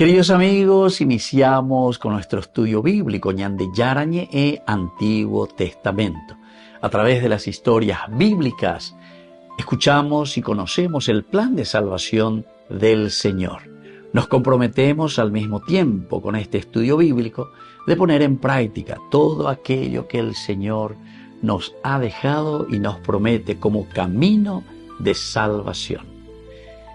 Queridos amigos, iniciamos con nuestro estudio bíblico Ñande Yarañe e Antiguo Testamento. A través de las historias bíblicas, escuchamos y conocemos el plan de salvación del Señor. Nos comprometemos al mismo tiempo con este estudio bíblico de poner en práctica todo aquello que el Señor nos ha dejado y nos promete como camino de salvación.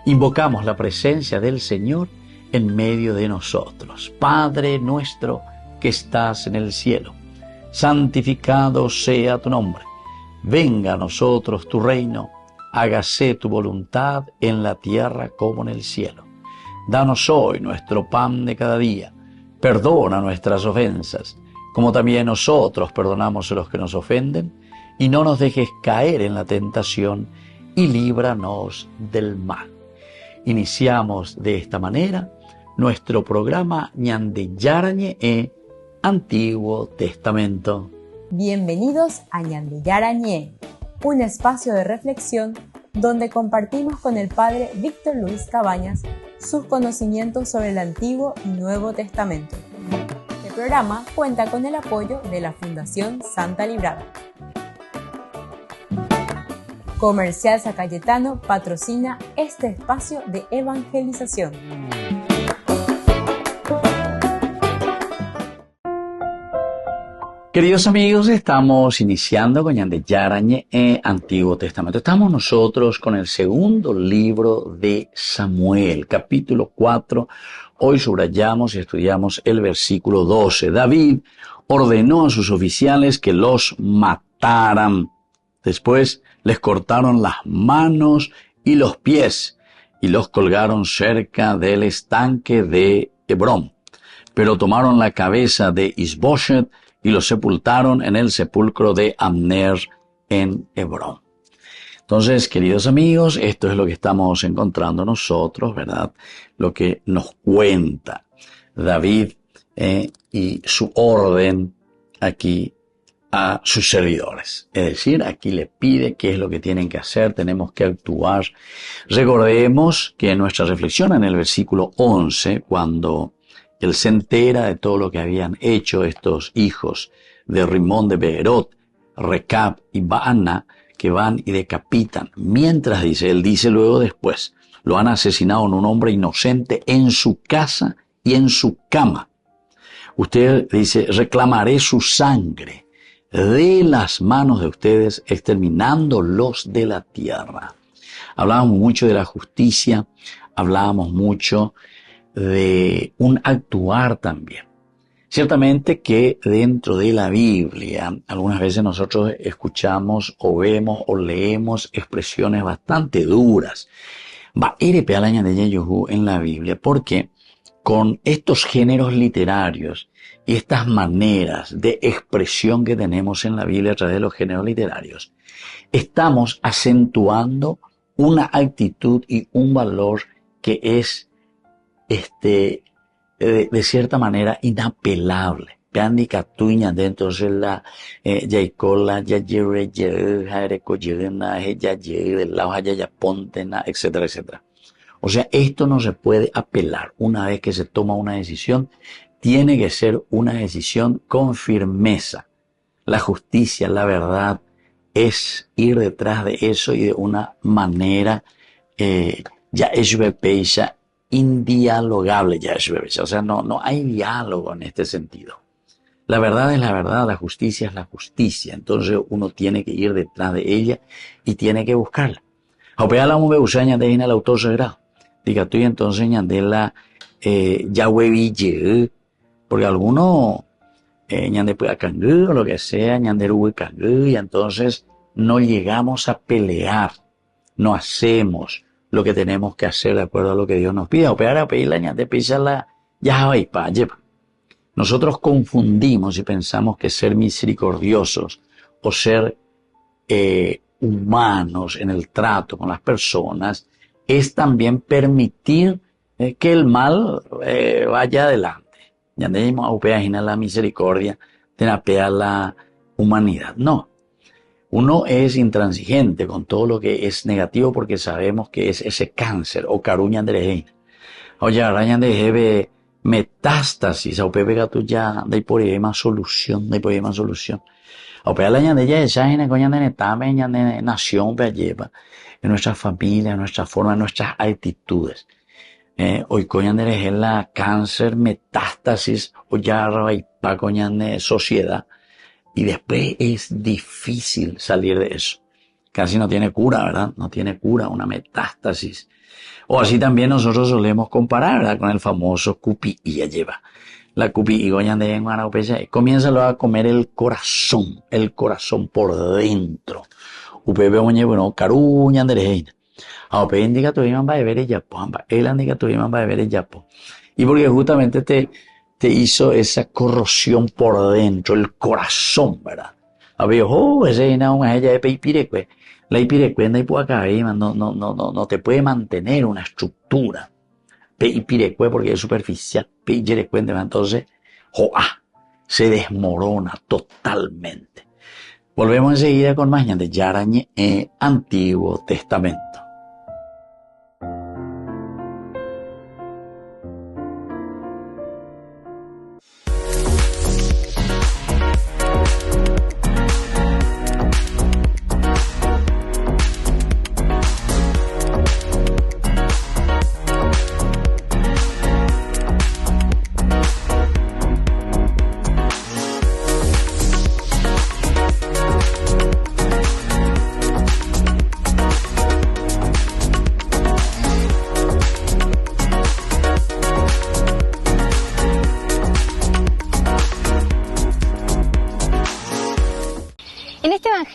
Invocamos la presencia del Señor en medio de nosotros. Padre nuestro que estás en el cielo, santificado sea tu nombre. Venga a nosotros tu reino, hágase tu voluntad en la tierra como en el cielo. Danos hoy nuestro pan de cada día. Perdona nuestras ofensas, como también nosotros perdonamos a los que nos ofenden, y no nos dejes caer en la tentación, y líbranos del mal. Iniciamos de esta manera nuestro programa Ñande Yarañe e Antiguo Testamento. Bienvenidos a Ñande Yarañe, un espacio de reflexión donde compartimos con el Padre Víctor Luis Cabañas sus conocimientos sobre el Antiguo y Nuevo Testamento. Este programa cuenta con el apoyo de la Fundación Santa Librada. Comercial San Cayetano patrocina este espacio de evangelización. Queridos amigos, estamos iniciando con Ñande Yarañe e Antiguo Testamento. Estamos nosotros con el segundo libro de Samuel, capítulo 4. Hoy subrayamos y estudiamos el versículo 12. David ordenó a sus oficiales que los mataran. Después les cortaron las manos y los pies y los colgaron cerca del estanque de Hebrón. Pero tomaron la cabeza de Isboshet y lo sepultaron en el sepulcro de Abner en Hebrón. Entonces, queridos amigos, esto es lo que estamos encontrando nosotros, ¿verdad? Lo que nos cuenta David y su orden aquí a sus servidores. Es decir, aquí le pide qué es lo que tienen que hacer, tenemos que actuar. Recordemos que en nuestra reflexión en el versículo 11, cuando él se entera de todo lo que habían hecho estos hijos de Rimón de Beerot, Recab y Baana, que van y decapitan. Mientras él dice luego después, lo han asesinado en un hombre inocente en su casa y en su cama. Usted dice, reclamaré su sangre de las manos de ustedes, exterminándolos de la tierra. Hablábamos mucho de la justicia, hablábamos mucho de un actuar también. Ciertamente que dentro de la Biblia, algunas veces nosotros escuchamos o vemos o leemos expresiones bastante duras. En la Biblia, porque con estos géneros literarios y estas maneras de expresión que tenemos en la Biblia a través de los géneros literarios, estamos acentuando una actitud y un valor que es de cierta manera inapelable. Entonces la etcétera, etcétera. O sea, esto no se puede apelar. Una vez que se toma una decisión, tiene que ser una decisión con firmeza. La justicia, la verdad, es ir detrás de eso y de una manera indialogable, o sea, no hay diálogo en este sentido. La verdad es la verdad, la justicia es la justicia, entonces uno tiene que ir detrás de ella y tiene que buscarla. El autor sagrado, diga tú y entonces ñandela Yahweh, porque algunos ñande puede o lo que sea, ñanderu y entonces no llegamos a pelear, no hacemos lo que tenemos que hacer de acuerdo a lo que Dios nos pide. Nosotros confundimos y pensamos que ser misericordiosos o ser humanos en el trato con las personas es también permitir que el mal vaya adelante. Ya no la misericordia, de la humanidad. No. Uno es intransigente con todo lo que es negativo porque sabemos que es ese cáncer o caruña de reina. Oye, araña de jebe metástasis, a upe pega tu ya, de por ahí más solución, A upe la ñande ya esa en coña de etapa, ñande nación pe lleva, en nuestra familia, en nuestra forma, en nuestras actitudes. Hoy coña de la cáncer, metástasis, o ya pa coña de sociedad. Y después es difícil salir de eso. Casi no tiene cura, ¿verdad? No tiene cura, una metástasis. O así también nosotros solemos comparar, ¿verdad? Con el famoso cupi y ya lleva. La cupi y goñan de Guanapeya. Comienza luego a comer el corazón por dentro. Upepe oñe, bueno, caruñan de reina. A upe indica tu iman va a beber el yapo, él indica tu iman va a beber el yapo. Y porque justamente te hizo esa corrosión por dentro, el corazón, ¿verdad? A ver, ese es una ella de Peipirecue. La Ipirecue no te puede mantener una estructura. Peipirecue porque es superficial. Peipirecue, entonces, se desmorona totalmente. Volvemos enseguida con más de Yarañe Antiguo Testamento.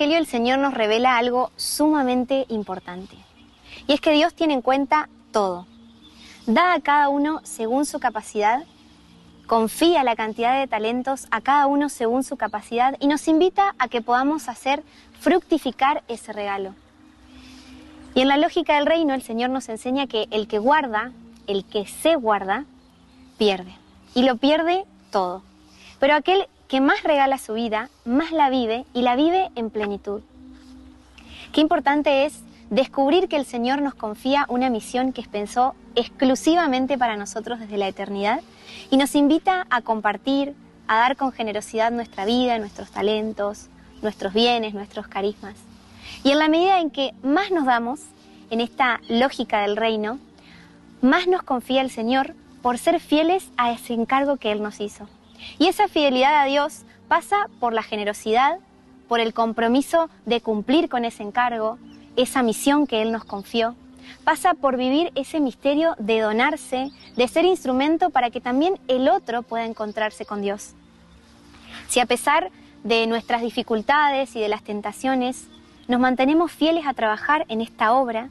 El Señor nos revela algo sumamente importante, y es que Dios tiene en cuenta todo. Da a cada uno según su capacidad, confía la cantidad de talentos a cada uno según su capacidad y nos invita a que podamos hacer fructificar ese regalo. Y en la lógica del reino el Señor nos enseña que el que guarda, el que se guarda, pierde, y lo pierde todo. Pero aquel que más regala su vida, más la vive y la vive en plenitud. Qué importante es descubrir que el Señor nos confía una misión que pensó exclusivamente para nosotros desde la eternidad y nos invita a compartir, a dar con generosidad nuestra vida, nuestros talentos, nuestros bienes, nuestros carismas. Y en la medida en que más nos damos en esta lógica del reino, más nos confía el Señor por ser fieles a ese encargo que Él nos hizo. Y esa fidelidad a Dios pasa por la generosidad, por el compromiso de cumplir con ese encargo, esa misión que Él nos confió. Pasa por vivir ese misterio de donarse, de ser instrumento para que también el otro pueda encontrarse con Dios. Si a pesar de nuestras dificultades y de las tentaciones, nos mantenemos fieles a trabajar en esta obra,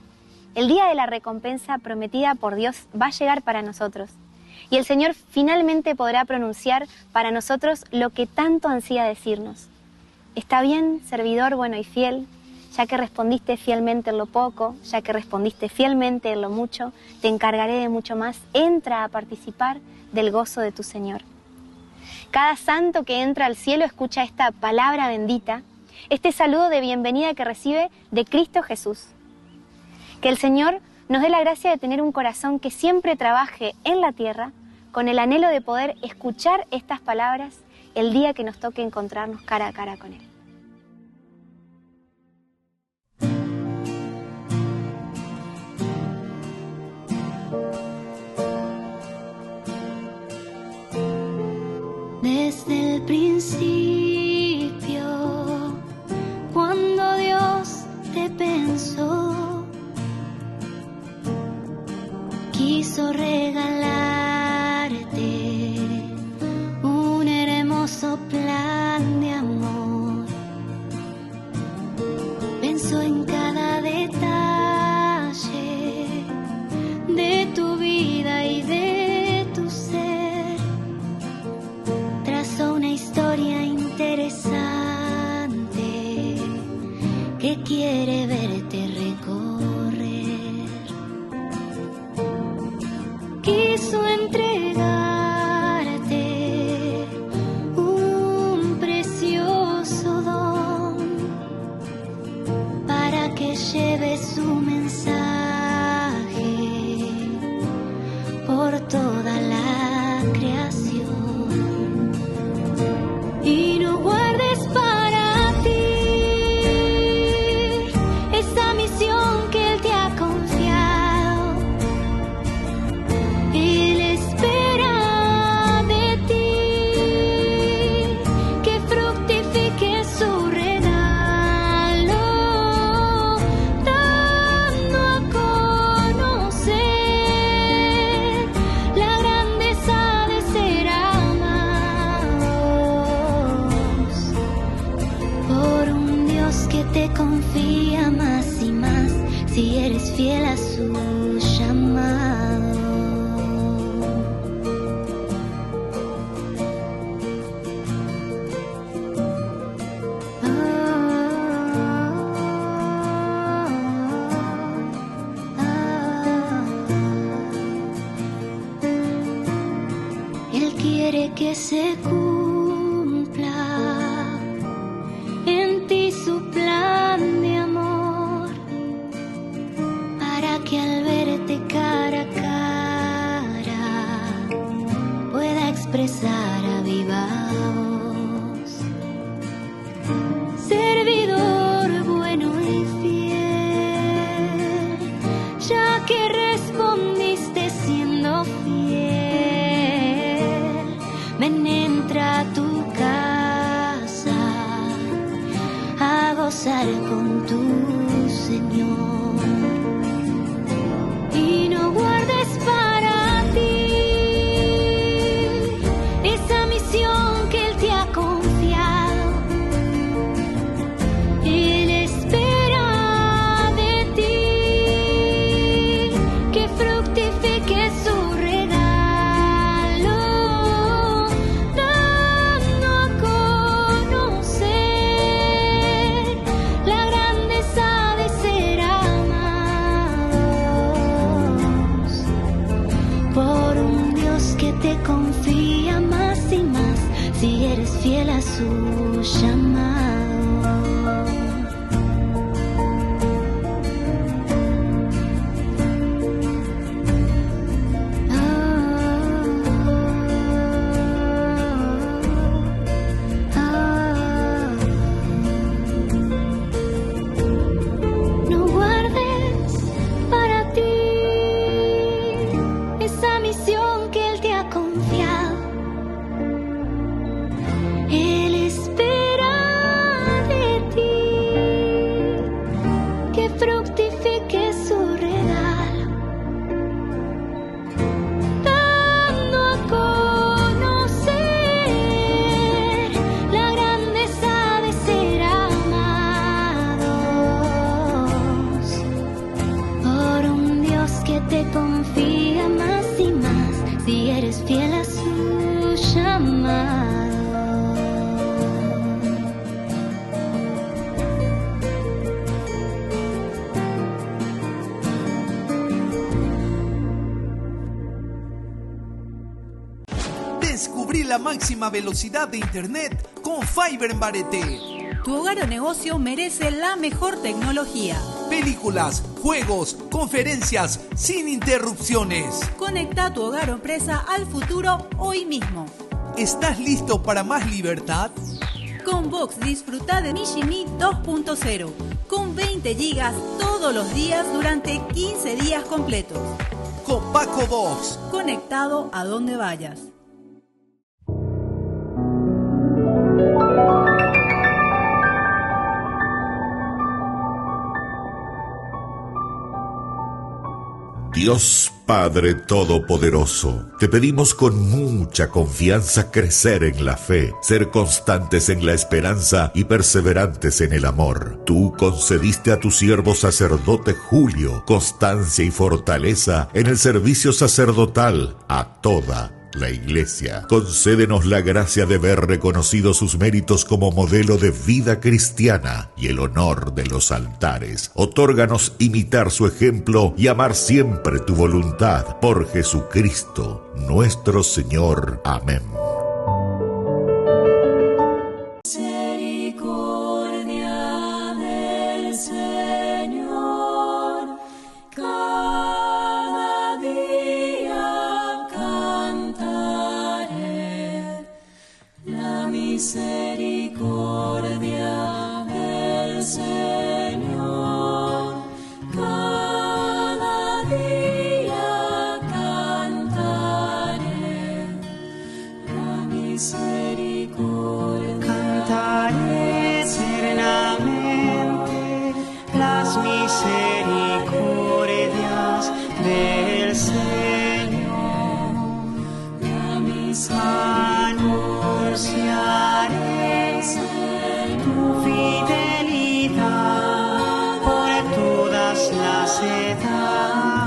el día de la recompensa prometida por Dios va a llegar para nosotros. Y el Señor finalmente podrá pronunciar para nosotros lo que tanto ansía decirnos. Está bien, servidor bueno y fiel, ya que respondiste fielmente en lo poco, ya que respondiste fielmente en lo mucho, te encargaré de mucho más. Entra a participar del gozo de tu Señor. Cada santo que entra al cielo escucha esta palabra bendita, este saludo de bienvenida que recibe de Cristo Jesús. Que el Señor nos dé la gracia de tener un corazón que siempre trabaje en la tierra con el anhelo de poder escuchar estas palabras el día que nos toque encontrarnos cara a cara con Él. Desde el principio, cuando Dios te pensó, quiso regalarte un hermoso plan de amor. su llamado. Él quiere que se cumpla en ti su plan de amor, para que al verte cara a cara pueda expresar a viva voz: servidor bueno y fiel, ya que respondiste siendo fiel, ven, entra a tu casa a gozar con tu Señor, y no guardes para ti esa misión que Él te ha confiado. Él espera de ti que fructifique su regalo, dando a conocer la grandeza de ser amados por un Dios que te confía más y más si eres fiel a su llamado. No guardes para ti esa misión que Él te ha confiado. Él espera de ti que fructifique su regalo, dando a conocer la grandeza de ser amados por un Dios que te confía más y más si eres fiel a su llamado. Descubrí la máxima velocidad de internet con Fiber en Barete. Tu hogar o negocio merece la mejor tecnología. Películas, juegos, conferencias, sin interrupciones. Conecta tu hogar o empresa al futuro hoy mismo. ¿Estás listo para más libertad? Con Vox disfruta de Mishimi 2.0 con 20 gigas todos los días durante 15 días completos. Con Paco Vox. Conectado a donde vayas. Dios Padre Todopoderoso, te pedimos con mucha confianza crecer en la fe, ser constantes en la esperanza y perseverantes en el amor. Tú concediste a tu siervo sacerdote Julio constancia y fortaleza en el servicio sacerdotal a toda la Iglesia. Concédenos la gracia de ver reconocidos sus méritos como modelo de vida cristiana y el honor de los altares. Otórganos imitar su ejemplo y amar siempre tu voluntad. Por Jesucristo, nuestro Señor. Amén. Misericordia del Señor, cada día cantaré la misericordia del Señor, cada día cantaré la misericordia. Cantaré eternamente las misericordias del Señor. La misericordia Anunciaré tu fidelidad por todas las edades.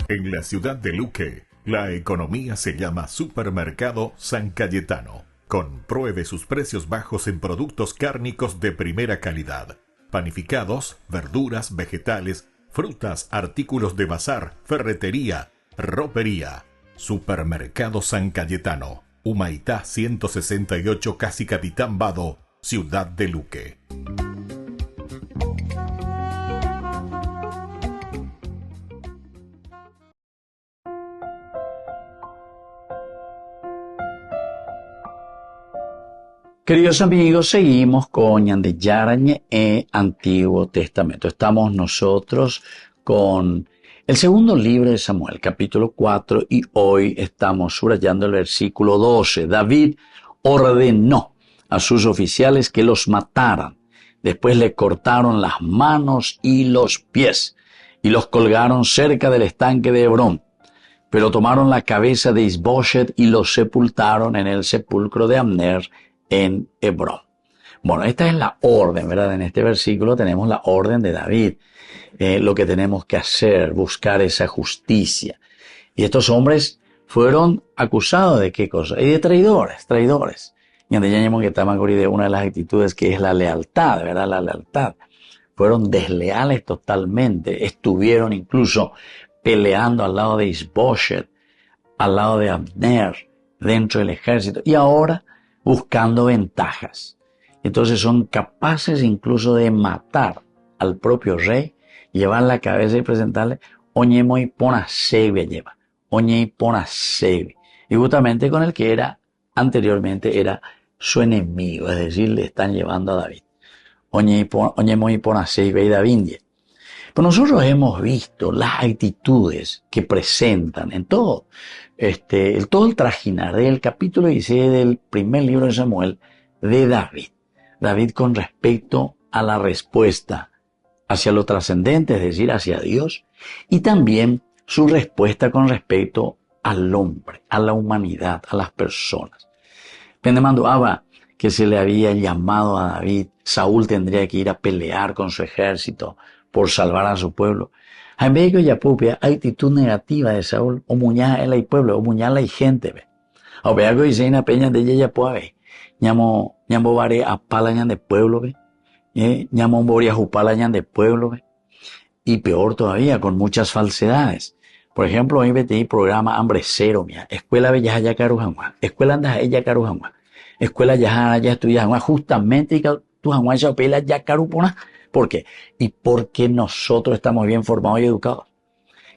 En la ciudad de Luque, la economía se llama Supermercado San Cayetano. Compruebe sus precios bajos en productos cárnicos de primera calidad. Panificados, verduras, vegetales, frutas, artículos de bazar, ferretería, ropería. Supermercado San Cayetano, Humaitá 168, Casi Capitán Vado, ciudad de Luque. Queridos amigos, seguimos con Ñande Yarañe e Antiguo Testamento. Estamos nosotros con el segundo libro de Samuel, capítulo 4, y hoy estamos subrayando el versículo 12. David ordenó a sus oficiales que los mataran. Después le cortaron las manos y los pies y los colgaron cerca del estanque de Hebrón. Pero tomaron la cabeza de Isboshet y los sepultaron en el sepulcro de Abner en Hebrón. Bueno, esta es la orden, ¿verdad? En este versículo tenemos la orden de David. Lo que tenemos que hacer, buscar esa justicia. Y estos hombres fueron acusados de qué cosa? Y de traidores. Y donde ya que estamos de una de las actitudes que es la lealtad, ¿verdad? La lealtad. Fueron desleales totalmente. Estuvieron incluso peleando al lado de Isboshet, al lado de Abner, dentro del ejército. Y ahora buscando ventajas. Entonces son capaces incluso de matar al propio rey, llevar la cabeza y presentarle oñemo y pona sevia lleva. Oñe y pona sevia. Y justamente con el que era anteriormente era su enemigo, es decir, le están llevando a David. Oñemo y pona sevia y David. Pero nosotros hemos visto las actitudes que presentan en todo el trajinar del capítulo 16 del primer libro de Samuel de David. David con respecto a la respuesta hacia lo trascendente, es decir, hacia Dios, y también su respuesta con respecto al hombre, a la humanidad, a las personas. Pendemando Abba, que se le había llamado a David, Saúl tendría que ir a pelear con su ejército por salvar a su pueblo. En vez de que ya pupia, actitud negativa de Saúl, o muñaja en el pueblo, o muñala y gente, ve. O vea que dice una peña de ella ya puede, ñamo vare a palañan de pueblo, ve. Ñamo boria jupalañan de pueblo, ve. Y peor todavía, con muchas falsedades. Por ejemplo, hoy vete programa Hambre Cero, mía. Escuela Bellas ya Carujanua. Escuela Andas ella Carujanua. Escuela ya estudia justamente y tu Janua ya pela ya Carupona. ¿Por qué? Y porque nosotros estamos bien formados y educados.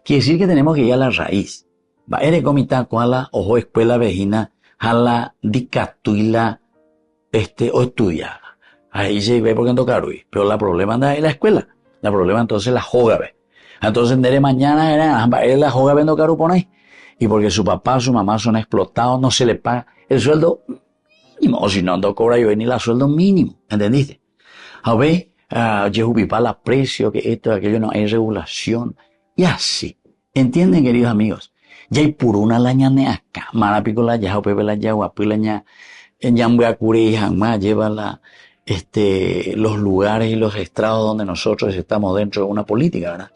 Quiere decir que tenemos que ir a la raíz. Va ere comita cuala ojo escuela vejina jala dicatuila o estudia. Ahí se ve porque en tocarui. Pero la problema anda en la escuela. La problema entonces la joga ve. Entonces de mañana era la joga vendo carupona ahí. Y porque su papá, su mamá son explotados, no se le paga el sueldo mínimo. O si no cobra yo ni la sueldo mínimo. ¿Entendiste? A ver, Yehubipa la precio, que esto, aquello, no hay regulación. Y así. ¿Entienden, queridos amigos? Ya hay puruna la ñane acá. Marapico la ya, pepe la ya, guapi la ña, en Yambuacure y jamás lleva los lugares y los estrados donde nosotros estamos dentro de una política, ¿verdad?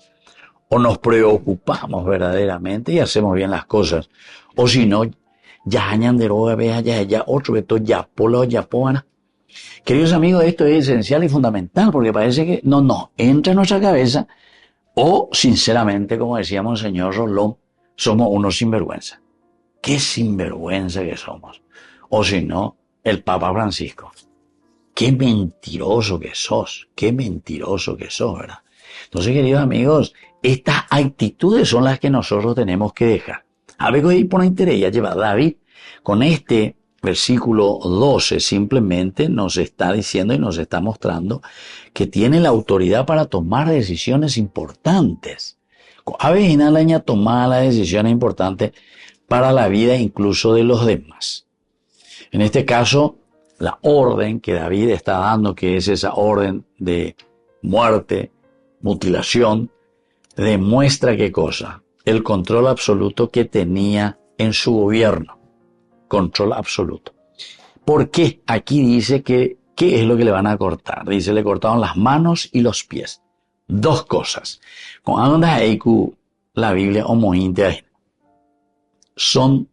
O nos preocupamos verdaderamente y hacemos bien las cosas. O si no, ya hañan de roga, veja, ya otro, veto, ya pola o ya poana. Queridos amigos, esto es esencial y fundamental porque parece que no entra en nuestra cabeza o, sinceramente, como decíamos el señor Rolón, somos unos sinvergüenza. Qué sinvergüenza que somos. O si no, el Papa Francisco. Qué mentiroso que sos, ¿verdad? Entonces, queridos amigos, estas actitudes son las que nosotros tenemos que dejar. A ver, ahí por interés ya lleva David con este versículo 12 simplemente nos está diciendo y nos está mostrando que tiene la autoridad para tomar decisiones importantes. A veces la ña toma las decisiones importantes para la vida incluso de los demás. En este caso, la orden que David está dando, que es esa orden de muerte, mutilación, demuestra qué cosa, el control absoluto que tenía en su gobierno. Control absoluto. ¿Por qué? Aquí dice que, ¿qué es lo que le van a cortar? Dice, le cortaron las manos y los pies. Dos cosas. Con anda la Biblia son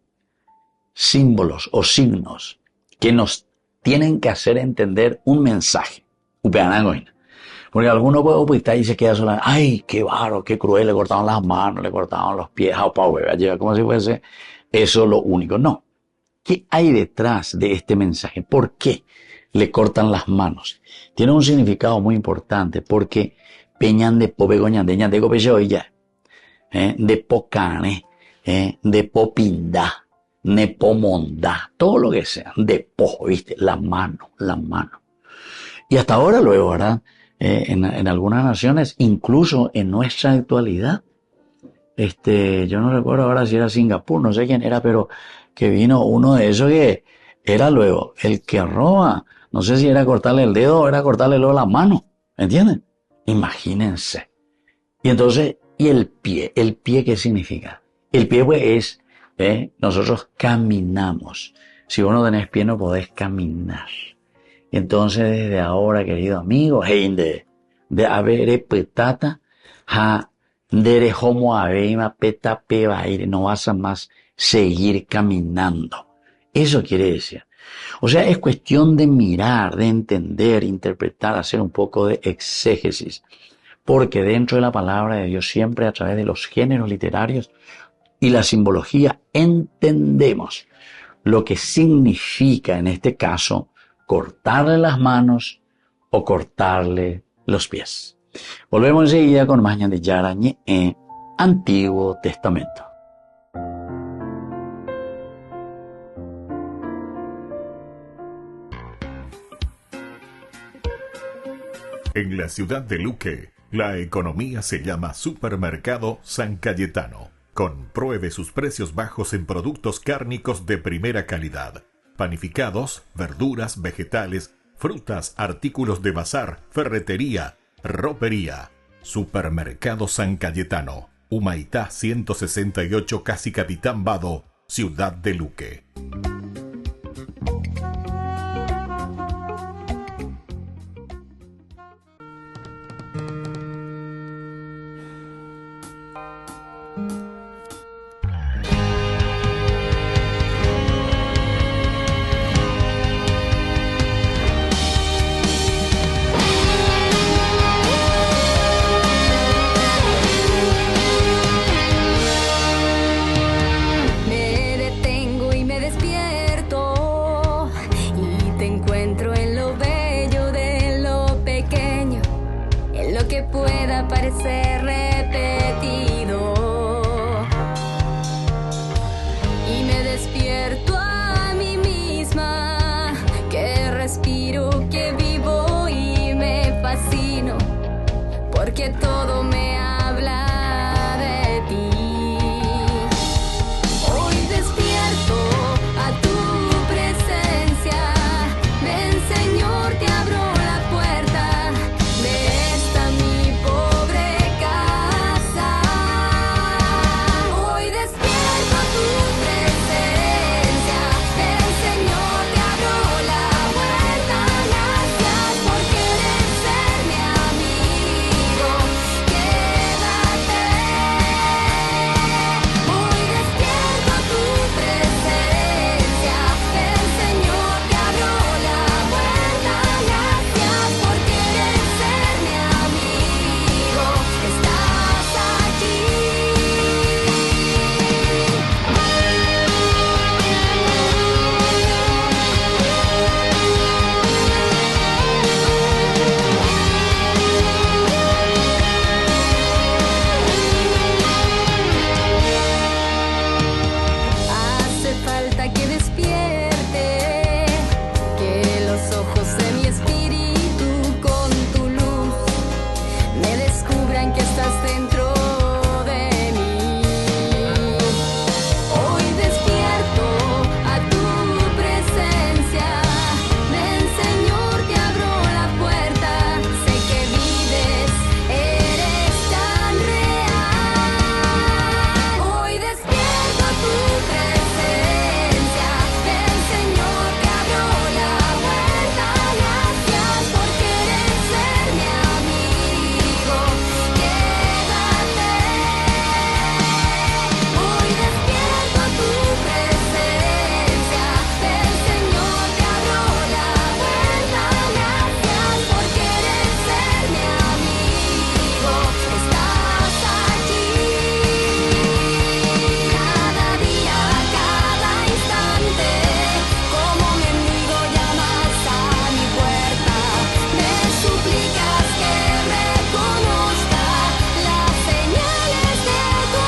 símbolos o signos que nos tienen que hacer entender un mensaje. Porque alguno puede opitar y se queda sola. Ay, qué baro, qué cruel, le cortaron las manos, le cortaron los pies, como si fuese eso lo único. No. ¿Qué hay detrás de este mensaje? ¿Por qué le cortan las manos? Tiene un significado muy importante porque peñan de pobegoñan de ñandego peyoya, de pocane, de popinda, nepomonda, todo lo que sea, de po, ¿viste? La mano. Y hasta ahora luego, ¿verdad? En algunas naciones, incluso en nuestra actualidad, yo no recuerdo ahora si era Singapur, no sé quién era, pero que vino uno de esos que era luego el que roba, no sé si era cortarle el dedo o era cortarle luego la mano, ¿entienden? Imagínense. Y entonces, ¿y el pie? ¿El pie qué significa? El pie pues es, nosotros caminamos. Si vos no tenés pie no podés caminar. Entonces desde ahora, querido amigo, de haber petata, de homo aveima peta pebaire, no vas a más seguir caminando. Eso quiere decir. O sea, es cuestión de mirar, de entender, interpretar, hacer un poco de exégesis. Porque dentro de la palabra de Dios, siempre a través de los géneros literarios y la simbología, entendemos lo que significa en este caso cortarle las manos o cortarle los pies. Volvemos enseguida con más de Yarañe en Antiguo Testamento. En la ciudad de Luque, la economía se llama Supermercado San Cayetano. Compruebe sus precios bajos en productos cárnicos de primera calidad. Panificados, verduras, vegetales, frutas, artículos de bazar, ferretería, ropería. Supermercado San Cayetano, Humaitá 168, Casi Capitán Vado, Ciudad de Luque. nada parece repetido. Y me despierto a mí misma, que respiro, que vivo y me fascino, porque todo me habla de ti. Hoy despierto a tu presencia, ven Señor, te abro la puerta de esta mi pobre casa. Hoy despierto a tu presencia, ven Señor, te abro la puerta. Gracias por querer ser mi amigo, quédate. Hoy despierto a tu presencia, ven Señor, te abro la puerta. Gracias por querer ser mi amigo, estás aquí. Hace falta que despierte, que los ojos de mi espíritu con tu luz me descubran que estás dentro de mí. Hoy despierto a tu presencia, ven Señor, te abro la puerta. Sé que vives, eres tan real. Hoy despierto a tu presencia, ven Señor, te abro la puerta. Gracias por querer ser mi amigo, quédate. Hoy despierto a tu presencia, ven Señor, te abro la puerta. Gracias por querer ser mi amigo, estás aquí. Cada día, cada instante, como mendigo llamas a mi puerta. Me suplicas que reconozca las señales de tu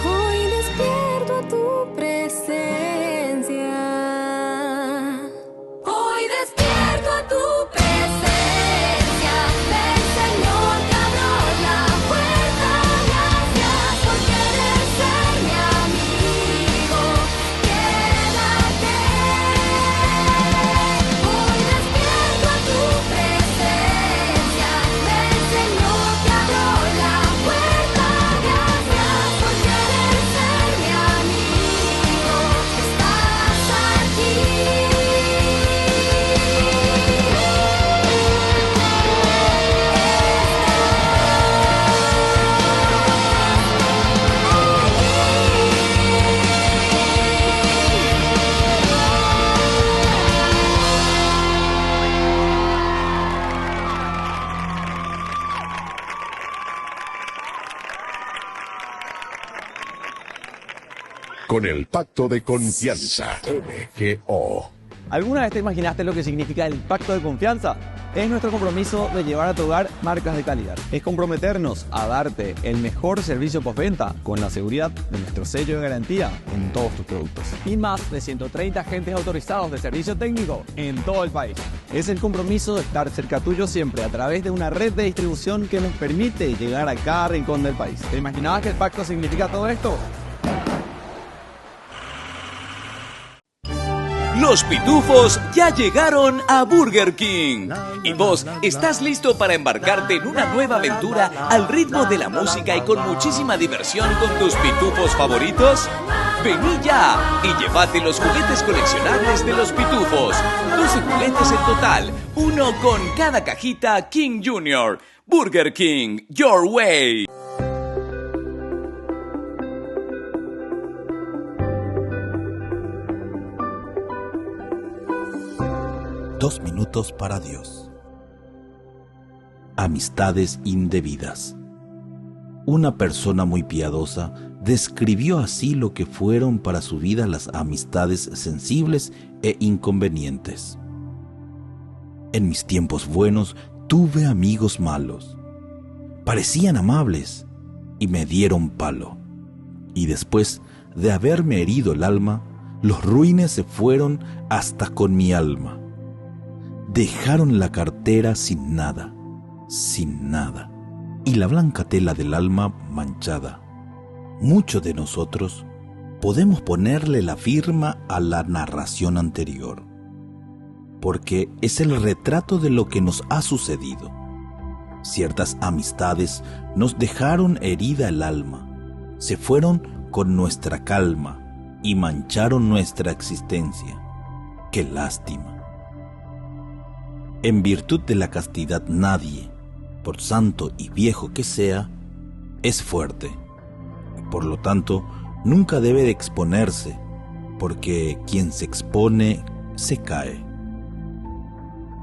Hoy despierto a tu presencia. Hoy despierto a tu presencia. Ven Señor, te abro la puerta. Gracias por querer ser mi amigo, quédate. Hoy despierto a tu presencia. Ven Señor, te abro la puerta. Gracias por querer ser mi amigo, estás aquí. Con el pacto de confianza, MGO. ¿Alguna vez te imaginaste lo que significa el pacto de confianza? Es nuestro compromiso de llevar a tu hogar marcas de calidad. Es comprometernos a darte el mejor servicio postventa con la seguridad de nuestro sello de garantía en todos tus productos. Y más de 130 agentes autorizados de servicio técnico en todo el país. Es el compromiso de estar cerca tuyo siempre a través de una red de distribución que nos permite llegar a cada rincón del país. ¿Te imaginabas que el pacto significa todo esto? Los pitufos ya llegaron a Burger King. ¿Y vos estás listo para embarcarte en una nueva aventura al ritmo de la música y con muchísima diversión con tus pitufos favoritos? Vení ya y llévate los juguetes coleccionables de los pitufos. 12 juguetes en total, uno con cada cajita King Jr. Burger King, your way. 2 minutos para Dios. Amistades indebidas. Una persona muy piadosa describió así lo que fueron para su vida las amistades sensibles e inconvenientes. En mis tiempos buenos tuve amigos malos. Parecían amables y me dieron palo. Y después de haberme herido el alma, los ruines se fueron hasta con mi alma. Dejaron la cartera sin nada, y la blanca tela del alma manchada. Muchos de nosotros podemos ponerle la firma a la narración anterior, porque es el retrato de lo que nos ha sucedido. Ciertas amistades nos dejaron herida el alma, se fueron con nuestra calma y mancharon nuestra existencia. ¡Qué lástima! En virtud de la castidad nadie, por santo y viejo que sea, es fuerte. Por lo tanto, nunca debe de exponerse, porque quien se expone se cae.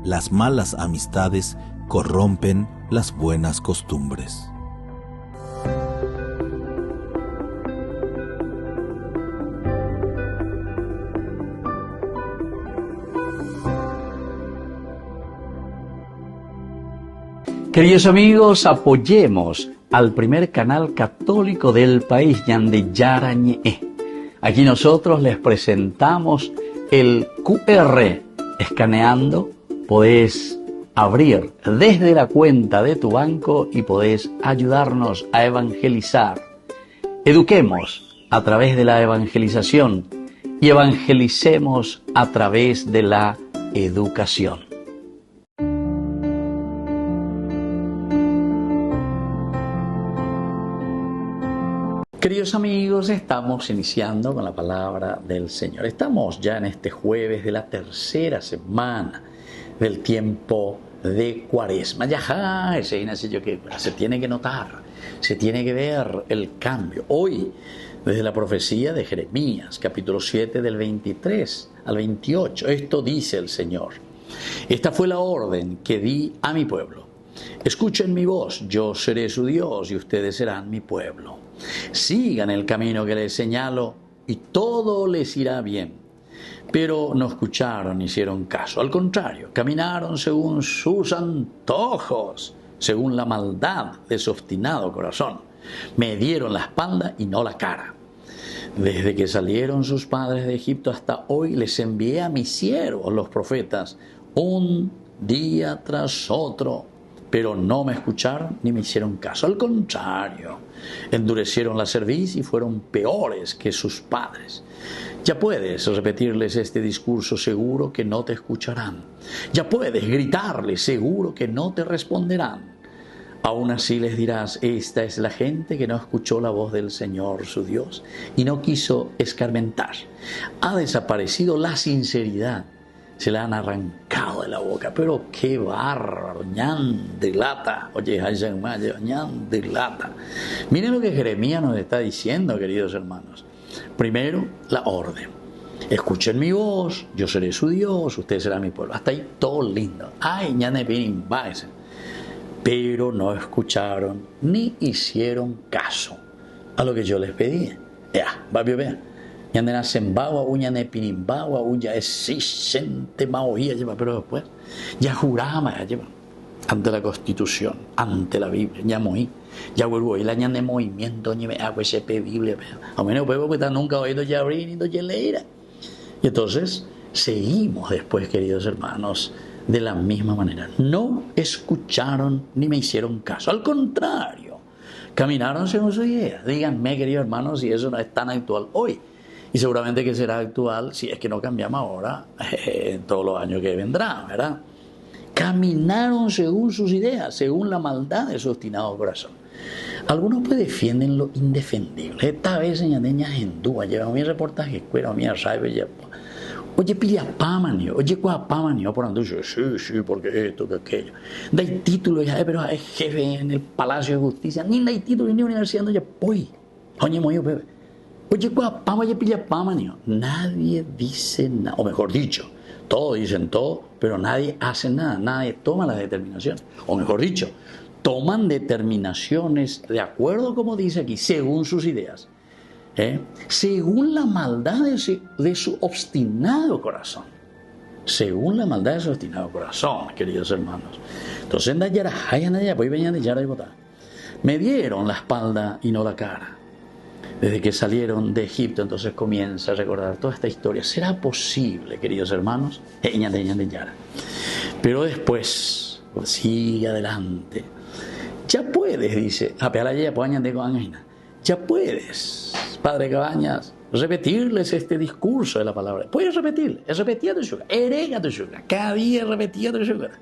Las malas amistades corrompen las buenas costumbres. Queridos amigos, apoyemos al primer canal católico del país, Ñande Yarañe. Aquí nosotros les presentamos el QR. Escaneando, podés abrir desde la cuenta de tu banco y podés ayudarnos a evangelizar. Eduquemos a través de la evangelización y evangelicemos a través de la educación. Queridos amigos, estamos iniciando con la palabra del Señor. Estamos ya en este jueves de la tercera semana del tiempo de Cuaresma. Ya, se tiene que notar, se tiene que ver el cambio. Hoy, desde la profecía de Jeremías, capítulo 7, del 23 al 28, esto dice el Señor. Esta fue la orden que di a mi pueblo. Escuchen mi voz, yo seré su Dios y ustedes serán mi pueblo. Sigan el camino que les señalo y todo les irá bien. Pero no escucharon ni hicieron caso. Al contrario, caminaron según sus antojos, según la maldad de su obstinado corazón. Me dieron la espalda y no la cara. Desde que salieron sus padres de Egipto hasta hoy les envié a mis siervos, los profetas, un día tras otro. Pero no me escucharon ni me hicieron caso. Al contrario, endurecieron la cerviz y fueron peores que sus padres. Ya puedes repetirles este discurso, seguro que no te escucharán. Ya puedes gritarles, seguro que no te responderán. Aún así les dirás, esta es la gente que no escuchó la voz del Señor su Dios y no quiso escarmentar. Ha desaparecido la sinceridad. Se la han arrancado de la boca, pero qué bárbaro, ñan de lata. Oye, ñan de lata. Miren lo que Jeremías nos está diciendo, queridos hermanos. Primero, la orden. Escuchen mi voz, yo seré su Dios, ustedes serán mi pueblo. Hasta ahí todo lindo. Ay, ñan de pirin, pero no escucharon ni hicieron caso a lo que yo les pedí. Ya, va bien. Ñandena sembawa, uñane pinimbawa, uña exigente maoía lleva, pero después ya juraba, ya lleva, ante la Constitución, ante la Biblia, ya moí, ya vuelvo y la ñande movimiento, ni me hago ese Biblia, a menos puedo que nunca oído ya abrir ni ya leer. Y entonces seguimos después, queridos hermanos, de la misma manera. No escucharon ni me hicieron caso, al contrario, caminaron según su idea. Díganme, queridos hermanos, si eso no es tan actual hoy. Y seguramente que será actual si es que no cambiamos ahora en todos los años que vendrán, ¿verdad? Caminaron según sus ideas, según la maldad de su obstinado corazón. Algunos pues defienden lo indefendible. Esta vez señaleñas en Dúa, llevan mi reportaje, escuela, mi arraigo, oye, pillapámanio, oye, cuapámanio, por anducho, sí, porque esto, que aquello. Dai título, ya, pero es jefe en el Palacio de Justicia, ni dai título, ni universidad, ya, pues, oye, moyo, bebé. Oye, guapá, oye, pillapámanio. Nadie dice nada, o mejor dicho, todos dicen todo, pero nadie hace nada, nadie toma las determinaciones. O mejor dicho, toman determinaciones de acuerdo, como dice aquí, según sus ideas, según la maldad de su obstinado corazón. Según la maldad de su obstinado corazón, queridos hermanos. Entonces, me dieron la espalda y no la cara. Desde que salieron de Egipto, entonces comienza a recordar toda esta historia. ¿Será posible, queridos hermanos? Pero después, sigue adelante. Ya puedes, dice, ya puedes, Padre Cabañas, repetirles este discurso de la palabra. Puedes repetirle, es repetía tu yuga, erega tu yuga, cada día repetía tu yuga.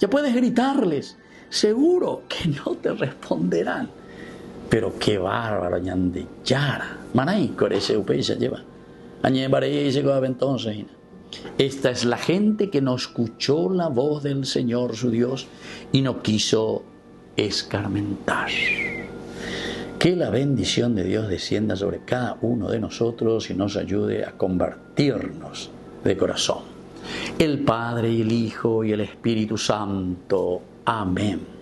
Ya puedes gritarles, seguro que no te responderán. Pero qué bárbaro, ñande yara. Manay, corece upeya lleva. Añebaré llegó entonces. Esta es la gente que no escuchó la voz del Señor su Dios y no quiso escarmentar. Que la bendición de Dios descienda sobre cada uno de nosotros y nos ayude a convertirnos de corazón. El Padre y el Hijo y el Espíritu Santo. Amén.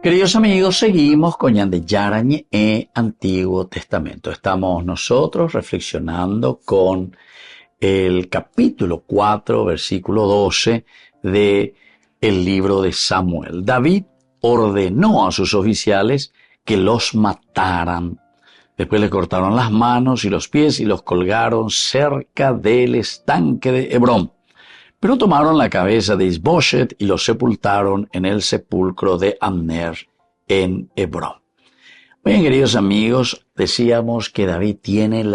Queridos amigos, seguimos con Ñande Yarañe Antiguo Testamento. Estamos nosotros reflexionando con el capítulo 4, versículo 12 de el libro de Samuel. David ordenó a sus oficiales que los mataran. Después le cortaron las manos y los pies y los colgaron cerca del estanque de Hebrón. Pero tomaron la cabeza de Isboshet y lo sepultaron en el sepulcro de Abner en Hebrón. Bien, queridos amigos, decíamos que David tiene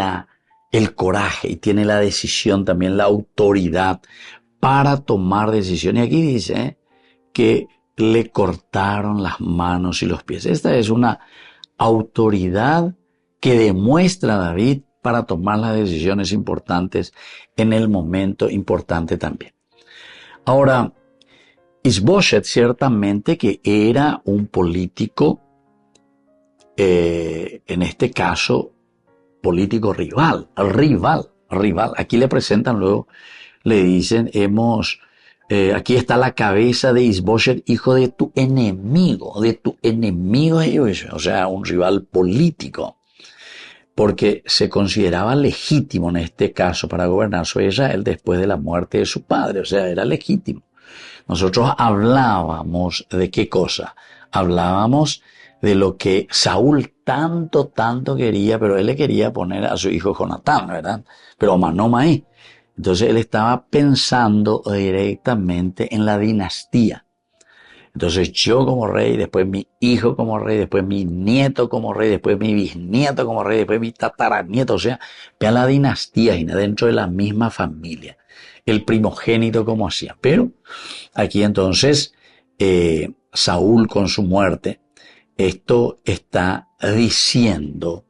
el coraje y tiene la decisión, también la autoridad para tomar decisiones. Y aquí dice que le cortaron las manos y los pies. Esta es una autoridad que demuestra David para tomar las decisiones importantes en el momento importante también. Ahora, Isboshet ciertamente que era un político, en este caso, político rival. Aquí le presentan luego, le dicen, aquí está la cabeza de Isboshet, hijo de tu enemigo, o sea, un rival político. Porque se consideraba legítimo en este caso para gobernar sobre Israel después de la muerte de su padre, o sea, era legítimo. Nosotros hablábamos de qué cosa, hablábamos de lo que Saúl tanto quería, pero él le quería poner a su hijo Jonatán, ¿verdad? Pero Manomaí. Entonces él estaba pensando directamente en la dinastía. Entonces yo como rey, después mi hijo como rey, después mi nieto como rey, después mi bisnieto como rey, después mi tataranieto, o sea, vean la dinastía dentro de la misma familia, el primogénito como hacía. Pero aquí entonces Saúl con su muerte, esto está diciendo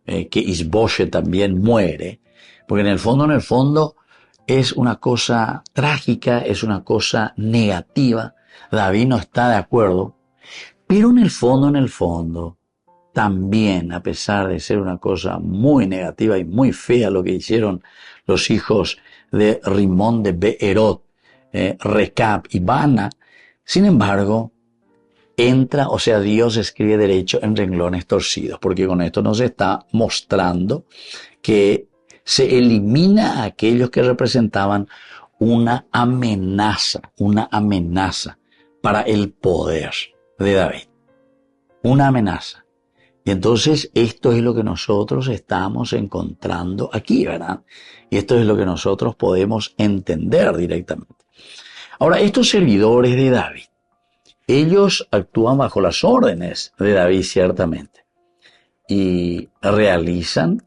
que Isboshet también muere, porque en el fondo es una cosa trágica, es una cosa negativa. David no está de acuerdo, pero en el fondo, también, a pesar de ser una cosa muy negativa y muy fea lo que hicieron los hijos de Rimón de Beerot, Recab y Baana, sin embargo, Dios escribe derecho en renglones torcidos, porque con esto nos está mostrando que se elimina a aquellos que representaban una amenaza para el poder de David. Una amenaza. Y entonces esto es lo que nosotros estamos encontrando aquí, ¿verdad? Y esto es lo que nosotros podemos entender directamente. Ahora, estos servidores de David, ellos actúan bajo las órdenes de David ciertamente. Y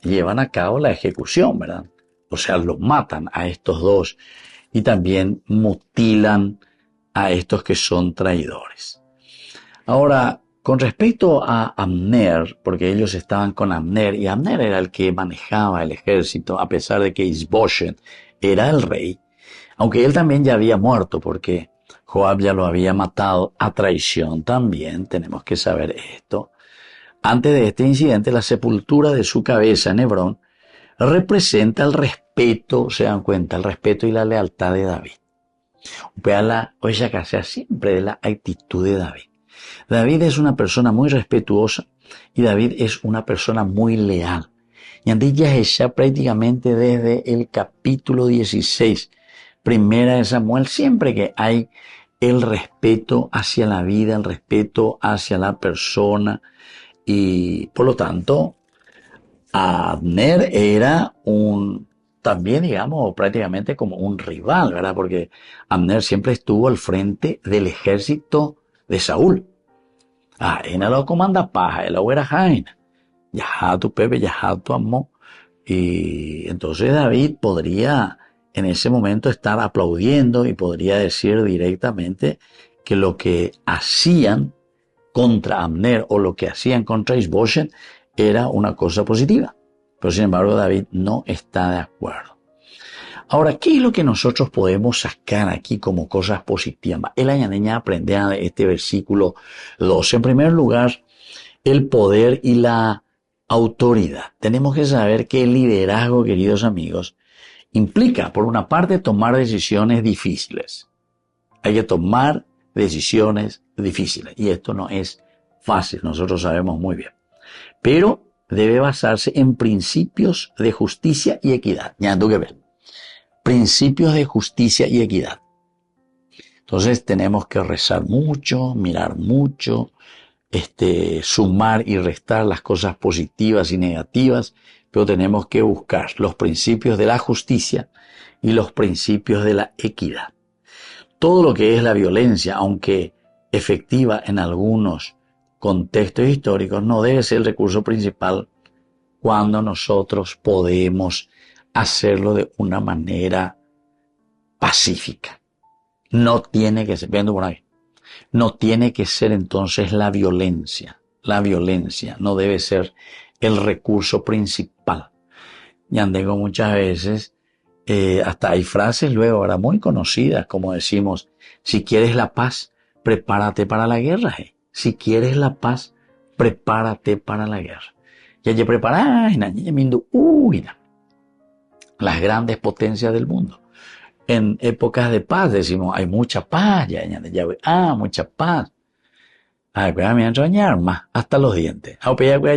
llevan a cabo la ejecución, ¿verdad? O sea, los matan a estos dos y también mutilan a estos que son traidores. Ahora, con respecto a Abner, porque ellos estaban con Abner, y Abner era el que manejaba el ejército, a pesar de que Isboset era el rey, aunque él también ya había muerto, porque Joab ya lo había matado a traición también, tenemos que saber esto. Antes de este incidente, la sepultura de su cabeza en Hebrón representa el respeto, se dan cuenta, el respeto y la lealtad de David. Oye, que sea siempre de la actitud de David. David es una persona muy respetuosa y David es una persona muy leal. Y andilla ella prácticamente desde el capítulo 16, primera de Samuel, siempre que hay el respeto hacia la vida, el respeto hacia la persona, y por lo tanto, Abner era también digamos, prácticamente como un rival, ¿verdad? Porque Abner siempre estuvo al frente del ejército de Saúl. Él lo comanda paja, él era jaina. Yajá tu Pepe, yajá tu amo. Y entonces David podría en ese momento estar aplaudiendo y podría decir directamente que lo que hacían contra Abner o lo que hacían contra Isboset era una cosa positiva. Pero sin embargo David no está de acuerdo. Ahora, ¿qué es lo que nosotros podemos sacar aquí como cosas positivas? El añadeña aprende de este versículo 2. En primer lugar, el poder y la autoridad. Tenemos que saber que el liderazgo, queridos amigos, implica, por una parte, tomar decisiones difíciles. Hay que tomar decisiones difíciles. Y esto no es fácil, nosotros sabemos muy bien. Pero debe basarse en principios de justicia y equidad. Ya ando que ver. Principios de justicia y equidad. Entonces tenemos que rezar mucho, mirar mucho, sumar y restar las cosas positivas y negativas, pero tenemos que buscar los principios de la justicia y los principios de la equidad. Todo lo que es la violencia, aunque efectiva en algunos contextos históricos, no debe ser el recurso principal cuando nosotros podemos hacerlo de una manera pacífica. No tiene que ser, viendo por ahí, no tiene que ser entonces la violencia. La violencia no debe ser el recurso principal. Ya digo muchas veces, hasta hay frases luego ahora muy conocidas, como decimos, si quieres la paz, prepárate para la guerra. Si quieres la paz, prepárate para la guerra. Ya te preparas, las grandes potencias del mundo. En épocas de paz decimos, hay mucha paz, mucha paz. Me entrañar más, hasta los dientes.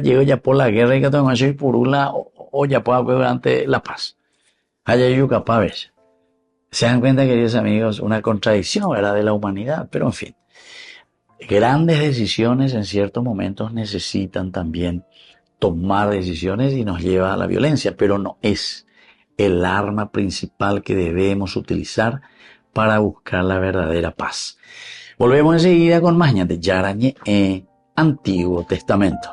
Llego ya por la guerra y que tengo que por una o ya puedo durante la paz. Se dan cuenta, queridos amigos, una contradicción, ¿verdad?, de la humanidad, pero en fin. Grandes decisiones en ciertos momentos necesitan también tomar decisiones y nos lleva a la violencia, pero no es el arma principal que debemos utilizar para buscar la verdadera paz. Volvemos enseguida con más de Yarañé en Antiguo Testamento.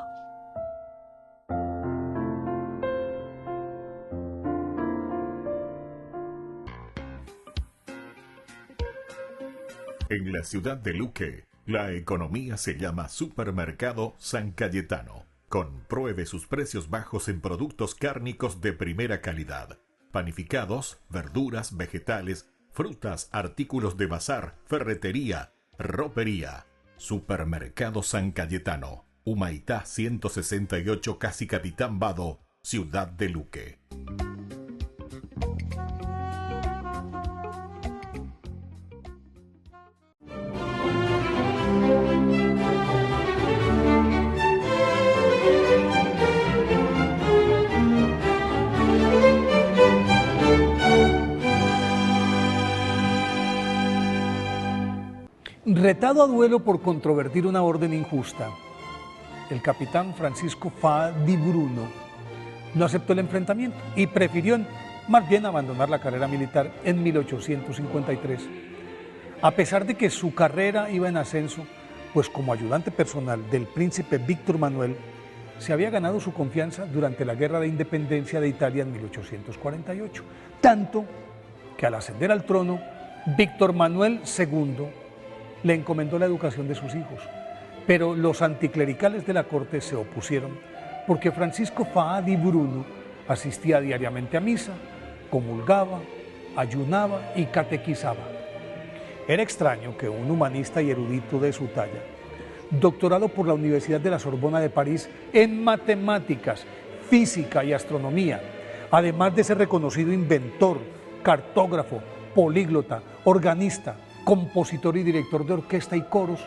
En la ciudad de Luque, la economía se llama Supermercado San Cayetano. Compruebe sus precios bajos en productos cárnicos de primera calidad. Panificados, verduras, vegetales, frutas, artículos de bazar, ferretería, ropería. Supermercado San Cayetano. Humaitá 168, Casi Capitán Vado, Ciudad de Luque. Retado a duelo por controvertir una orden injusta, el capitán Francisco Faa di Bruno, no aceptó el enfrentamiento y prefirió más bien abandonar la carrera militar en 1853. A pesar de que su carrera iba en ascenso, pues como ayudante personal del príncipe Víctor Manuel, se había ganado su confianza durante la Guerra de Independencia de Italia en 1848, tanto que al ascender al trono, Víctor Manuel II le encomendó la educación de sus hijos, pero los anticlericales de la corte se opusieron porque Francisco Faa di Bruno asistía diariamente a misa, comulgaba, ayunaba y catequizaba. Era extraño que un humanista y erudito de su talla, doctorado por la Universidad de la Sorbona de París en matemáticas, física y astronomía, además de ser reconocido inventor, cartógrafo, políglota, organista, compositor y director de orquesta y coros,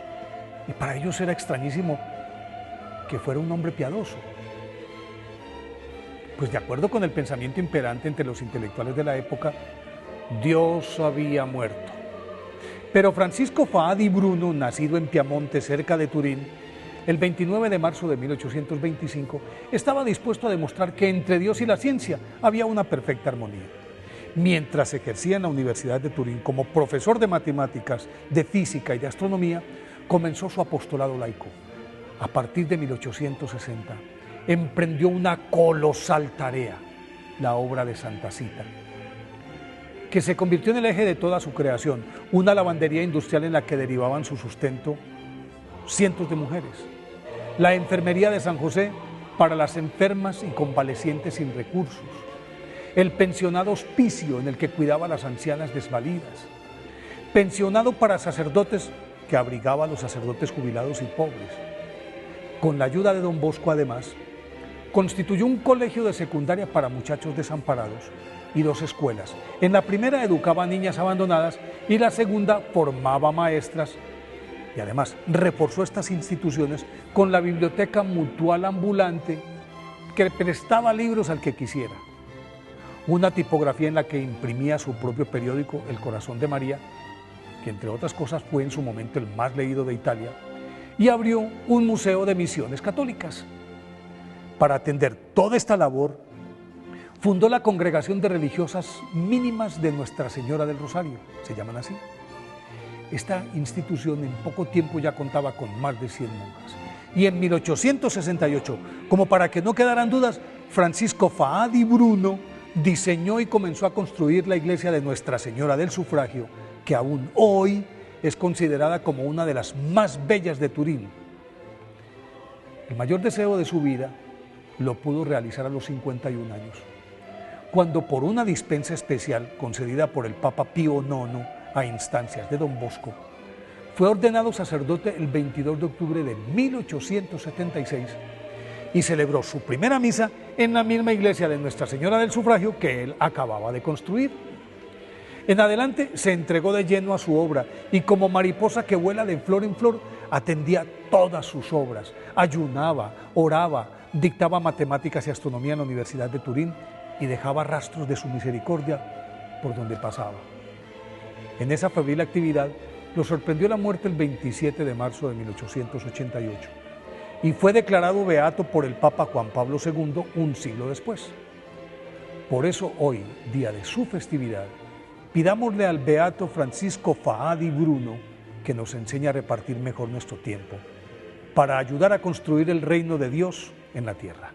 y para ellos era extrañísimo que fuera un hombre piadoso. Pues de acuerdo con el pensamiento imperante entre los intelectuales de la época, Dios había muerto. Pero Francisco Faa di Bruno, nacido en Piamonte, cerca de Turín, el 29 de marzo de 1825, estaba dispuesto a demostrar que entre Dios y la ciencia había una perfecta armonía. Mientras ejercía en la Universidad de Turín como profesor de matemáticas, de física y de astronomía, comenzó su apostolado laico. A partir de 1860, emprendió una colosal tarea, la obra de Santa Cita, que se convirtió en el eje de toda su creación, una lavandería industrial en la que derivaban su sustento cientos de mujeres, la enfermería de San José para las enfermas y convalecientes sin recursos, el pensionado hospicio en el que cuidaba a las ancianas desvalidas, pensionado para sacerdotes que abrigaba a los sacerdotes jubilados y pobres. Con la ayuda de don Bosco, además, constituyó un colegio de secundaria para muchachos desamparados y 2 escuelas. En la primera educaba a niñas abandonadas y la segunda formaba maestras, y además reforzó estas instituciones con la biblioteca mutual ambulante que prestaba libros al que quisiera. Una tipografía en la que imprimía su propio periódico, El Corazón de María, que entre otras cosas fue en su momento el más leído de Italia, y abrió un museo de misiones católicas. Para atender toda esta labor, fundó la Congregación de Religiosas Mínimas de Nuestra Señora del Rosario, se llaman así. Esta institución en poco tiempo ya contaba con más de 100 monjas. Y en 1868, como para que no quedaran dudas, Francisco Faa di Bruno diseñó y comenzó a construir la iglesia de Nuestra Señora del Sufragio, que aún hoy es considerada como una de las más bellas de Turín. El mayor deseo de su vida lo pudo realizar a los 51 años, cuando por una dispensa especial concedida por el Papa Pío IX a instancias de don Bosco, fue ordenado sacerdote el 22 de octubre de 1876 y celebró su primera misa en la misma iglesia de Nuestra Señora del Sufragio que él acababa de construir. En adelante se entregó de lleno a su obra y como mariposa que vuela de flor en flor, atendía todas sus obras, ayunaba, oraba, dictaba matemáticas y astronomía en la Universidad de Turín y dejaba rastros de su misericordia por donde pasaba. En esa febril actividad lo sorprendió la muerte el 27 de marzo de 1888 y fue declarado beato por el Papa Juan Pablo II un siglo después. Por eso hoy, día de su festividad, pidámosle al beato Francisco Faa di Bruno que nos enseñe a repartir mejor nuestro tiempo para ayudar a construir el reino de Dios en la tierra.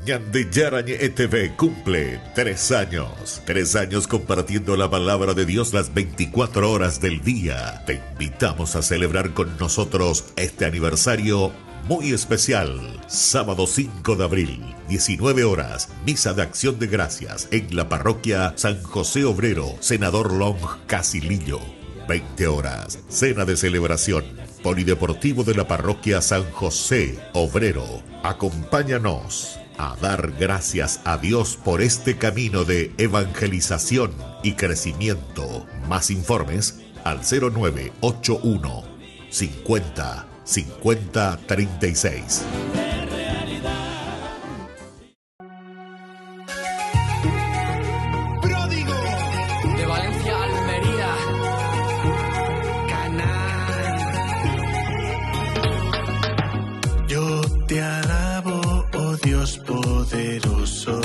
Ñande Yarañe ETV cumple 3 años. 3 años compartiendo la palabra de Dios las 24 horas del día. Te invitamos a celebrar con nosotros este aniversario muy especial. Sábado 5 de abril, 19 horas, misa de acción de gracias en la parroquia San José Obrero, Senador Long, Casilillo. 20 horas, cena de celebración. Polideportivo de la parroquia San José Obrero. Acompáñanos a dar gracias a Dios por este camino de evangelización y crecimiento. Más informes al 0981 50 5036. Pródigo de Valencia a Almería, Canaán. Yo te alabo, oh Dios poderoso,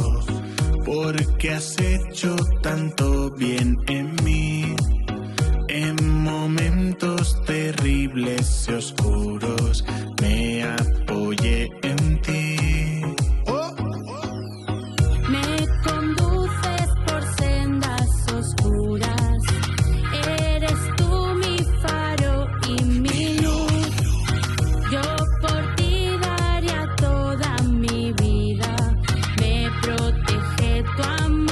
porque has hecho tanto bien en mí. En momentos terribles y oscuros me apoyé en ti. Me conduces por sendas oscuras, eres tú mi faro y mi luz. Yo por ti daría toda mi vida, me protege tu amor.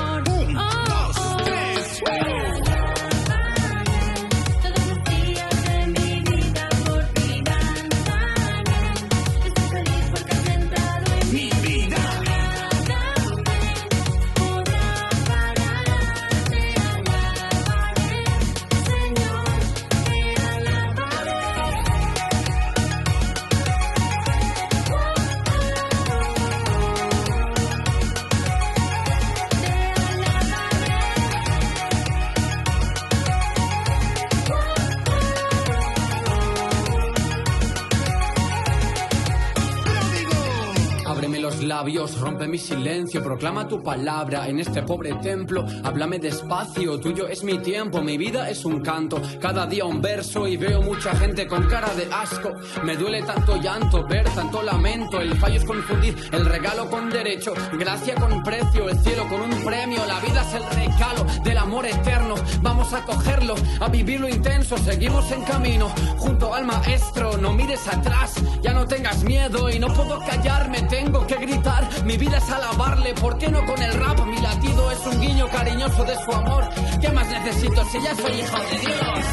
Labios, rompe mi silencio, proclama tu palabra en este pobre templo. Háblame despacio, tuyo es mi tiempo, mi vida es un canto, cada día un verso y veo mucha gente con cara de asco. Me duele tanto llanto, ver tanto lamento, el fallo es confundir el regalo con derecho, gracia con precio, el cielo con un premio, la vida es el regalo del amor eterno. Vamos a cogerlo, a vivirlo intenso, seguimos en camino, junto al maestro, no mires atrás, ya no tengas miedo y no puedo callarme, tengo que gritar. Mi vida es alabarle, ¿por qué no con el rap? Mi latido es un guiño cariñoso de su amor. ¿Qué más necesito si ya soy hijo de Dios?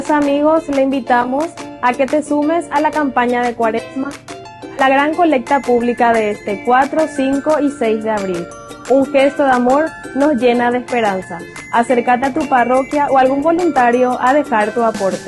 Amigos, le invitamos a que te sumes a la campaña de Cuaresma, la gran colecta pública de este 4, 5 y 6 de abril. Un gesto de amor nos llena de esperanza. Acércate a tu parroquia o algún voluntario a dejar tu aporte.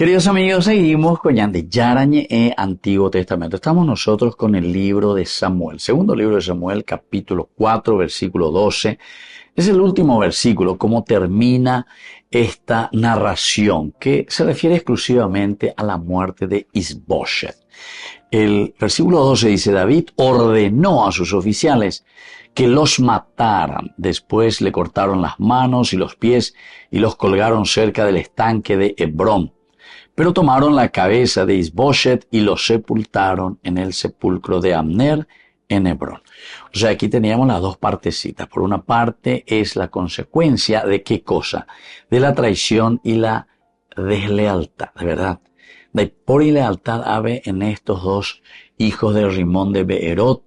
Queridos amigos, seguimos con Ñande Yarañe Antiguo Testamento. Estamos nosotros con el libro de Samuel, segundo libro de Samuel, capítulo 4, versículo 12. Es el último versículo, cómo termina esta narración, que se refiere exclusivamente a la muerte de Isboset. El versículo 12 dice, David ordenó a sus oficiales que los mataran. Después le cortaron las manos y los pies y los colgaron cerca del estanque de Hebrón. Pero tomaron la cabeza de Isboset y lo sepultaron en el sepulcro de Abner en Hebrón. O sea, aquí teníamos las dos partecitas. Por una parte es la consecuencia de qué cosa? De la traición y la deslealtad, de verdad. De por lealtad habe en estos dos hijos de Rimón de Beerot,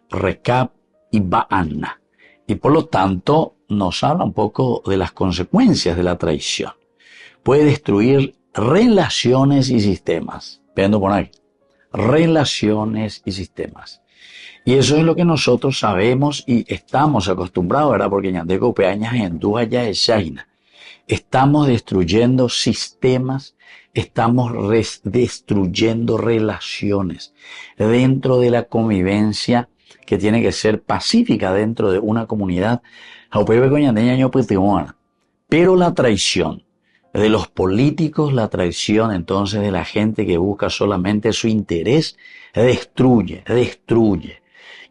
Recab y Baana. Y por lo tanto nos habla un poco de las consecuencias de la traición. Puede destruir relaciones y sistemas. Vean por ahí. Relaciones y sistemas. Y eso es lo que nosotros sabemos y estamos acostumbrados, ¿verdad? Porque Ñandeco Peañas en Duaya de Shaina. Estamos destruyendo sistemas, estamos destruyendo relaciones dentro de la convivencia que tiene que ser pacífica dentro de una comunidad. Pero la traición de los políticos, la traición entonces de la gente que busca solamente su interés, destruye.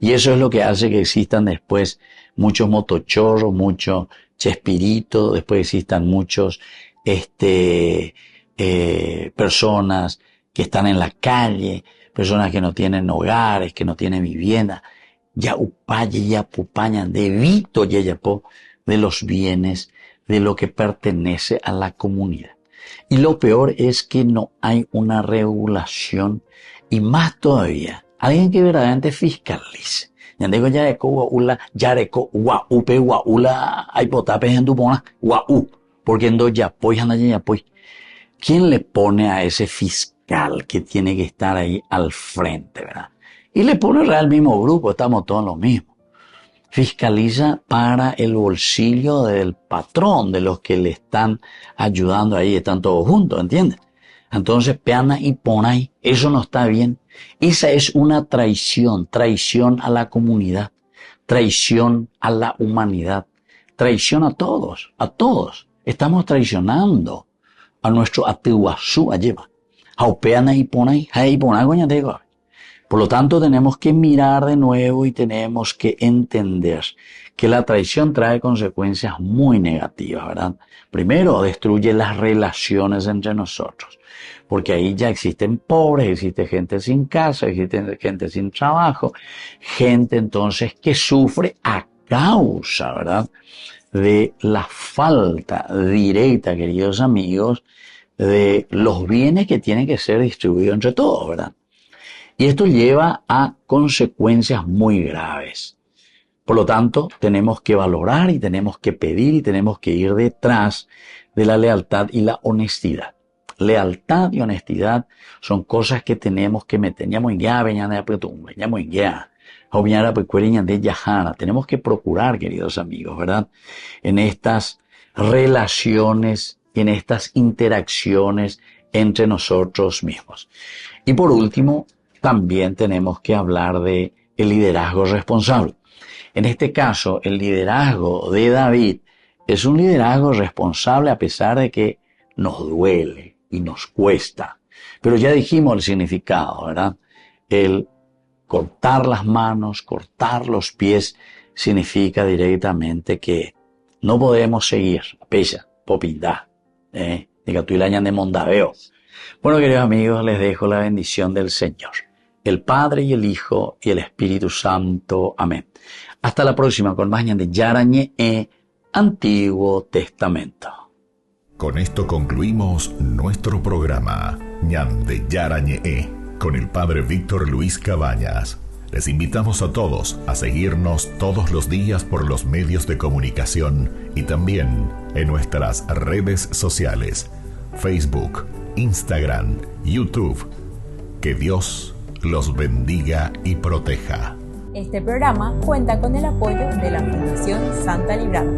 Y eso es lo que hace que existan después muchos motochorros, muchos chespiritos, después existan muchos personas que están en la calle, personas que no tienen hogares, que no tienen vivienda. Ya upaye, ya pupañan, debito yayapo de los bienes de lo que pertenece a la comunidad. Y lo peor es que no hay una regulación y más todavía, alguien que verdaderamente fiscalice. Ñandego yareko guaula, yareko guaupe guaula, hay potapes en Dupona, guau, porque en do yapoy, anda yapoy. ¿Quién le pone a ese fiscal que tiene que estar ahí al frente, verdad? Y le pone el mismo grupo, estamos todos los mismos. Fiscaliza para el bolsillo del patrón, de los que le están ayudando ahí, están todos juntos, ¿entiendes? Entonces, peana y ponay, eso no está bien. Esa es una traición a la comunidad, traición a la humanidad, traición a todos. Estamos traicionando a nuestro atiguazú alleva. Jaupeana y ponay, goñatego. Por lo tanto, tenemos que mirar de nuevo y tenemos que entender que la traición trae consecuencias muy negativas, ¿verdad? Primero, destruye las relaciones entre nosotros, porque ahí ya existen pobres, existe gente sin casa, existe gente sin trabajo, gente entonces que sufre a causa, ¿verdad?, de la falta directa, queridos amigos, de los bienes que tienen que ser distribuidos entre todos, ¿verdad? Y esto lleva a consecuencias muy graves. Por lo tanto, tenemos que valorar y tenemos que pedir y tenemos que ir detrás de la lealtad y la honestidad. Lealtad y honestidad son cosas que tenemos que meter. Tenemos que procurar, queridos amigos, ¿verdad?, en estas relaciones, en estas interacciones entre nosotros mismos. Y por último, también tenemos que hablar de el liderazgo responsable. En este caso, el liderazgo de David es un liderazgo responsable a pesar de que nos duele y nos cuesta. Pero ya dijimos el significado, ¿verdad? El cortar las manos, cortar los pies, significa directamente que no podemos seguir, pesa, popindá, diga tú y la de mondaveo. Bueno, queridos amigos, les dejo la bendición del Señor, el Padre y el Hijo y el Espíritu Santo. Amén. Hasta la próxima con más Ñande Yarañe Antiguo Testamento. Con esto concluimos nuestro programa Ñande Yarañe con el Padre Víctor Luis Cabañas. Les invitamos a todos a seguirnos todos los días por los medios de comunicación y también en nuestras redes sociales, Facebook, Instagram, YouTube. Que Dios los bendiga y proteja. Este programa cuenta con el apoyo de la Fundación Santa Librada.